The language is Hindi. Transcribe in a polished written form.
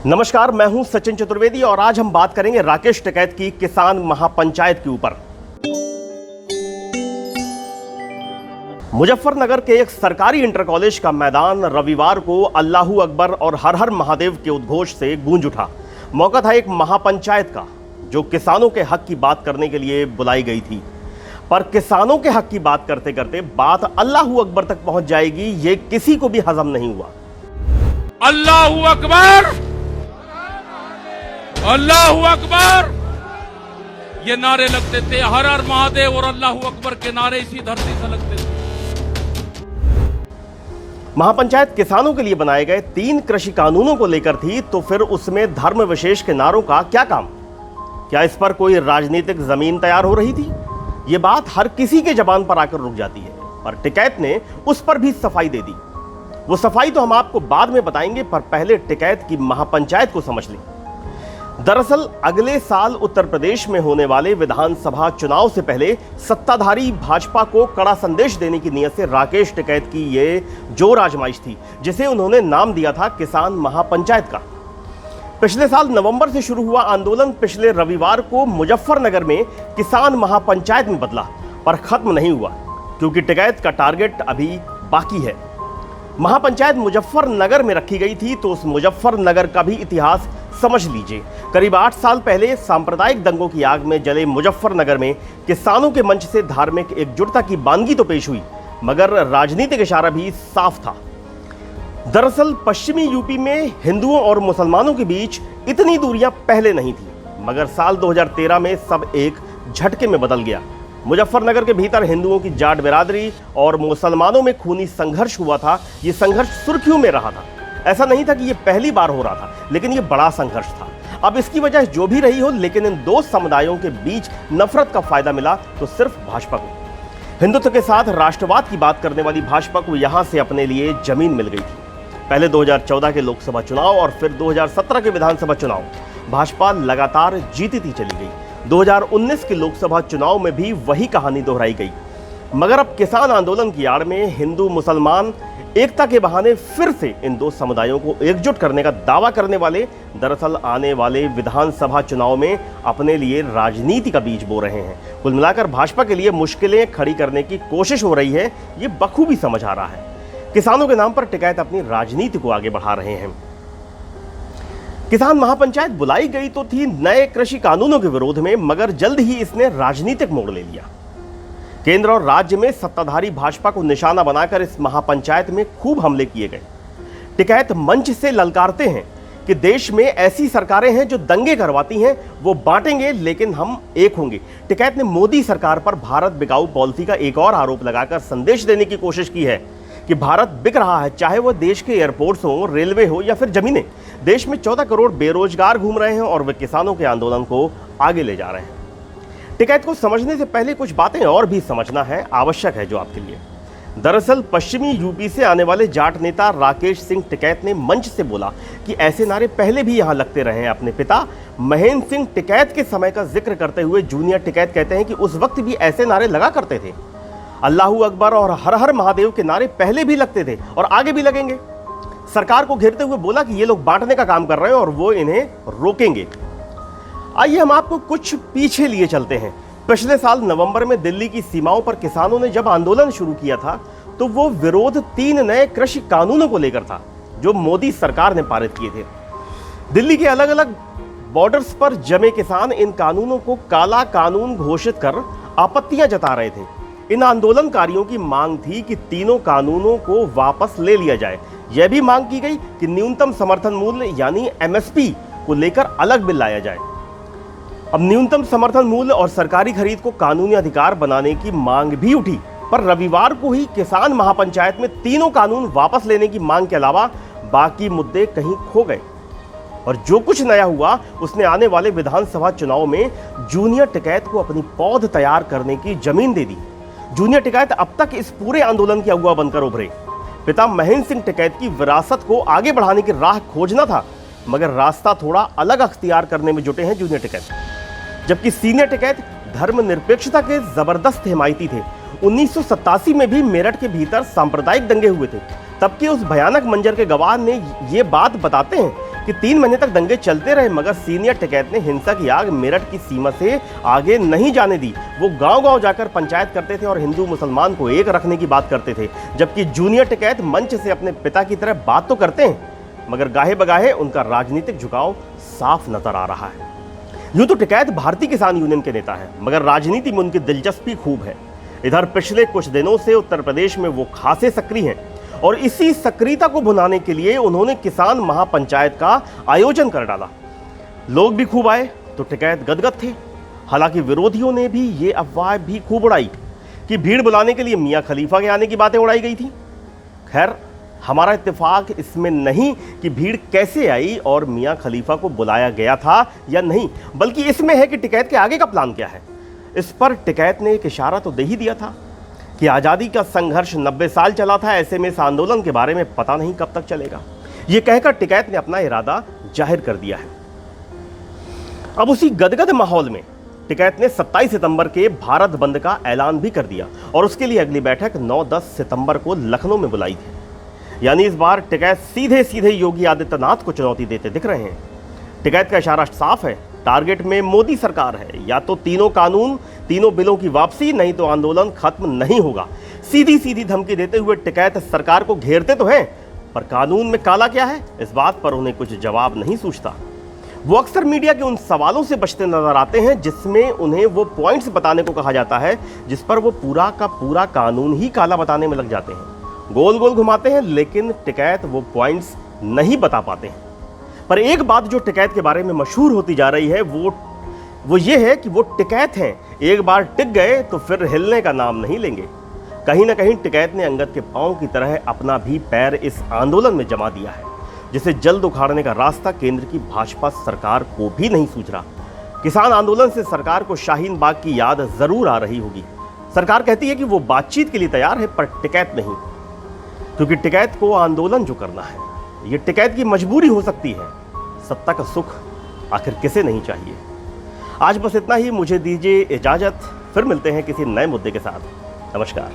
नमस्कार, मैं हूं सचिन चतुर्वेदी और आज हम बात करेंगे राकेश टिकैत की किसान महापंचायत के ऊपर। मुजफ्फरनगर के एक सरकारी इंटर कॉलेज का मैदान रविवार को अल्लाहू अकबर और हर हर महादेव के उद्घोष से गूंज उठा। मौका था एक महापंचायत का जो किसानों के हक की बात करने के लिए बुलाई गई थी। पर किसानों के हक की बात करते करते बात अल्लाहू अकबर तक पहुंच जाएगी, ये किसी को भी हजम नहीं हुआ। अल्लाहू अकबर, अल्लाहू अकबर, ये नारे लगते थे। हर हर महादेव और अल्लाहू अकबर के नारे इसी धरती से लगते थे। महापंचायत किसानों के लिए बनाए गए 3 कृषि कानूनों को लेकर थी, तो फिर उसमें धर्म विशेष के नारों का क्या काम? क्या इस पर कोई राजनीतिक जमीन तैयार हो रही थी? ये बात हर किसी के जबान पर आकर रुक जाती है, पर टिकैत ने उस पर भी सफाई दे दी। वो सफाई तो हम आपको बाद में बताएंगे, पर पहले टिकैत की महापंचायत को समझ लें। दरअसल अगले साल उत्तर प्रदेश में होने वाले विधानसभा चुनाव से पहले सत्ताधारी भाजपा को कड़ा संदेश देने की नीयत से राकेश टिकैत की ये जोर आजमाइश थी, जिसे उन्होंने नाम दिया था किसान महापंचायत का। पिछले साल नवंबर से शुरू हुआ आंदोलन पिछले रविवार को मुजफ्फरनगर में किसान महापंचायत में बदला, पर खत्म नहीं हुआ, क्योंकि टिकैत का टारगेट अभी बाकी है। महापंचायत मुजफ्फरनगर में रखी गई थी, तो उस मुजफ्फरनगर का भी इतिहास समझ लीजिए। करीब 8 साल पहले सांप्रदायिक दंगों की आग में जले मुजफ्फरनगर में किसानों के मंच से धार्मिक एकजुटता की बानगी तो पेश हुई, मगर राजनीतिक इशारा भी साफ था। दरअसल पश्चिमी यूपी में हिंदुओं और मुसलमानों के बीच इतनी दूरियां पहले नहीं थी, मगर साल 2013 में सब एक झटके में बदल गया। मुजफ्फरनगर के भीतर हिंदुओं की जाट बिरादरी और मुसलमानों में खूनी संघर्ष हुआ था। ये संघर्ष सुर्खियों में रहा था। ऐसा नहीं था कि ये पहली बार हो रहा था, लेकिन ये बड़ा संघर्ष था। अब इसकी वजह जो भी रही हो, लेकिन इन 2 समुदायों के बीच नफरत का फायदा मिला तो सिर्फ भाजपा को। हिंदुत्व के साथ राष्ट्रवाद की बात करने वाली भाजपा को यहां से अपने लिए जमीन मिल गई थी। पहले 2014 के लोकसभा चुनाव और फिर 2017 के विधानसभा चुनाव भाजपा लगातार जीतती चली गई। 2019 के लोकसभा चुनाव में भी वही कहानी दोहराई गई, मगर अब किसान आंदोलन की आड़ में हिंदू मुसलमान एकता के बहाने फिर से इन 2 समुदायों को एकजुट करने का दावा करने वाले दरअसल आने वाले विधानसभा चुनाव में अपने लिए राजनीति का बीज बो रहे हैं। कुल मिलाकर भाजपा के लिए मुश्किलें खड़ी करने की कोशिश हो रही है, ये बखूबी समझ आ रहा है। किसानों के नाम पर टिकैत अपनी राजनीति को आगे बढ़ा रहे हैं। किसान महापंचायत बुलाई गई तो थी नए कृषि कानूनों के विरोध में, मगर जल्द ही इसने राजनीतिक मोड़ ले लिया। केंद्र और राज्य में सत्ताधारी भाजपा को निशाना बनाकर इस महापंचायत में खूब हमले किए गए। टिकैत मंच से ललकारते हैं कि देश में ऐसी सरकारें हैं जो दंगे करवाती हैं, वो बांटेंगे लेकिन हम एक होंगे। टिकैत ने मोदी सरकार पर भारत बिकाऊ पॉलिसी का एक और आरोप लगाकर संदेश देने की कोशिश की है कि भारत बिक रहा है, चाहे वह देश के एयरपोर्ट्स हो, रेलवे हो या फिर जमीनें। देश में 14 करोड़ बेरोजगार घूम रहे हैं और वे किसानों के आंदोलन को आगे ले जा रहे हैं। टिकैत को समझने से पहले कुछ बातें और भी समझना है, आवश्यक है जो आपके लिए। दरअसल पश्चिमी यूपी से आने वाले जाट नेता राकेश सिंह टिकैत ने मंच से बोला कि ऐसे नारे पहले भी यहां लगते रहे हैं। अपने पिता महेंद्र सिंह टिकैत के समय का जिक्र करते हुए जूनियर टिकैत कहते हैं कि उस वक्त भी ऐसे नारे लगा करते थे। अल्लाहू अकबर और हर हर महादेव के नारे पहले भी लगते थे और आगे भी लगेंगे। सरकार को घेरते हुए बोला कि ये लोग बांटने का काम कर रहे हैं और वो इन्हें रोकेंगे। आइए हम आपको कुछ पीछे लिए चलते हैं। पिछले साल नवंबर में दिल्ली की सीमाओं पर किसानों ने जब आंदोलन शुरू किया था, तो वो विरोध 3 नए कृषि कानूनों को लेकर था जो मोदी सरकार ने पारित किए थे। दिल्ली के अलग अलग बॉर्डर्स पर जमे किसान इन कानूनों को काला कानून घोषित कर आपत्तियां जता रहे थे। इन आंदोलनकारियों की मांग थी कि तीनों कानूनों को वापस ले लिया जाए। यह भी मांग की गई कि न्यूनतम समर्थन मूल्य यानी एमएसपी को लेकर अलग बिल लाया जाए। अब न्यूनतम समर्थन मूल्य और सरकारी खरीद को कानूनी अधिकार बनाने की मांग भी उठी, पर रविवार को ही किसान महापंचायत में तीनों कानून वापस लेने की मांग के अलावा बाकी मुद्दे कहीं खो गए। और जो कुछ नया हुआ उसने आने वाले विधानसभा चुनाव में जूनियर टिकैत को अपनी पौध तैयार करने की जमीन दे दी। जूनियर टिकैत अब तक इस पूरे आंदोलन के अगुवा बनकर उभरे। पिता महेंद्र सिंह टिकैत की विरासत को आगे बढ़ाने की राह खोजना था, मगर रास्ता थोड़ा अलग अख्तियार करने में जुटे हैं जूनियर टिकैत। जबकि सीनियर टिकैत धर्मनिरपेक्षता के जबरदस्त हिमायती थे। 1987 में भी मेरठ के भीतर सांप्रदायिक दंगे हुए थे। तब के उस भयानक मंजर के गवाह ने ये बात बताते हैं कि 3 महीने तक दंगे चलते रहे, मगर सीनियर टिकैत ने हिंसा की आग मेरठ की सीमा से आगे नहीं जाने दी। वो गांव-गांव जाकर पंचायत करते थे और हिंदू मुसलमान को एक रखने की बात करते थे, जबकि जूनियर टिकैत मंच से अपने पिता की तरह बात तो करते हैं, मगर गाहे बगाहे उनका राजनीतिक झुकाव साफ नजर आ रहा है। यूं तो टिकैत भारतीय किसान यूनियन के नेता है, मगर राजनीति में उनकी दिलचस्पी खूब है। इधर पिछले कुछ दिनों से उत्तर प्रदेश में वो खासे सक्रिय हैं और इसी सक्रियता को भुनाने के लिए उन्होंने किसान महापंचायत का आयोजन कर डाला। लोग भी खूब आए तो टिकैत गदगद थे। हालांकि विरोधियों ने भी ये अफवाह भी खूब उड़ाई कि भीड़ बुलाने के लिए मियां खलीफा के आने की बातें उड़ाई गई थी। खैर, हमारा इत्तेफाक इसमें नहीं कि भीड़ कैसे आई और मियां खलीफा को बुलाया गया था या नहीं, बल्कि इसमें है कि टिकैत के आगे का प्लान क्या है। इस पर टिकैत ने एक इशारा तो दे ही दिया था कि आज़ादी का संघर्ष 90 साल चला था, ऐसे में इस आंदोलन के बारे में पता नहीं कब तक चलेगा। यह कहकर टिकैत ने अपना इरादा जाहिर कर दिया है। अब उसी गदगद माहौल में टिकैत ने 27 सितंबर के भारत बंद का ऐलान भी कर दिया और उसके लिए अगली बैठक 9-10 सितंबर को लखनऊ में बुलाई थी। यानी इस बार टिकैत सीधे सीधे योगी आदित्यनाथ को चुनौती देते दिख रहे हैं। टिकैत का इशारा साफ है, टारगेट में मोदी सरकार है। या तो तीनों कानून, तीनों बिलों की वापसी, नहीं तो आंदोलन खत्म नहीं होगा। सीधी सीधी धमकी देते हुए टिकैत सरकार को घेरते तो हैं, पर कानून में काला क्या है, इस बात पर उन्हें कुछ जवाब नहीं सूझता। वो अक्सर मीडिया के उन सवालों से बचते नजर आते हैं जिसमें उन्हें वो पॉइंट्स बताने को कहा जाता है जिस पर वो पूरा का पूरा कानून ही काला बताने में लग जाते हैं। गोल गोल घुमाते हैं, लेकिन टिकैत वो पॉइंट्स नहीं बता पाते हैं। पर एक बात जो टिकैत के बारे में मशहूर होती जा रही है वो ये है कि वो टिकैत हैं, एक बार टिक गए तो फिर हिलने का नाम नहीं लेंगे। कहीं ना कहीं टिकैत ने अंगद के पांव की तरह अपना भी पैर इस आंदोलन में जमा दिया है, जिसे जल्द उखाड़ने का रास्ता केंद्र की भाजपा सरकार को भी नहीं सूझ रहा। किसान आंदोलन से सरकार को शाहीन बाग की याद जरूर आ रही होगी। सरकार कहती है कि वो बातचीत के लिए तैयार है, पर टिकैत नहीं, क्योंकि टिकैत को आंदोलन जो करना है ये टिकैत की मजबूरी हो सकती है। सत्ता का सुख आखिर किसे नहीं चाहिए। आज बस इतना ही, मुझे दीजिए इजाजत, फिर मिलते हैं किसी नए मुद्दे के साथ। नमस्कार।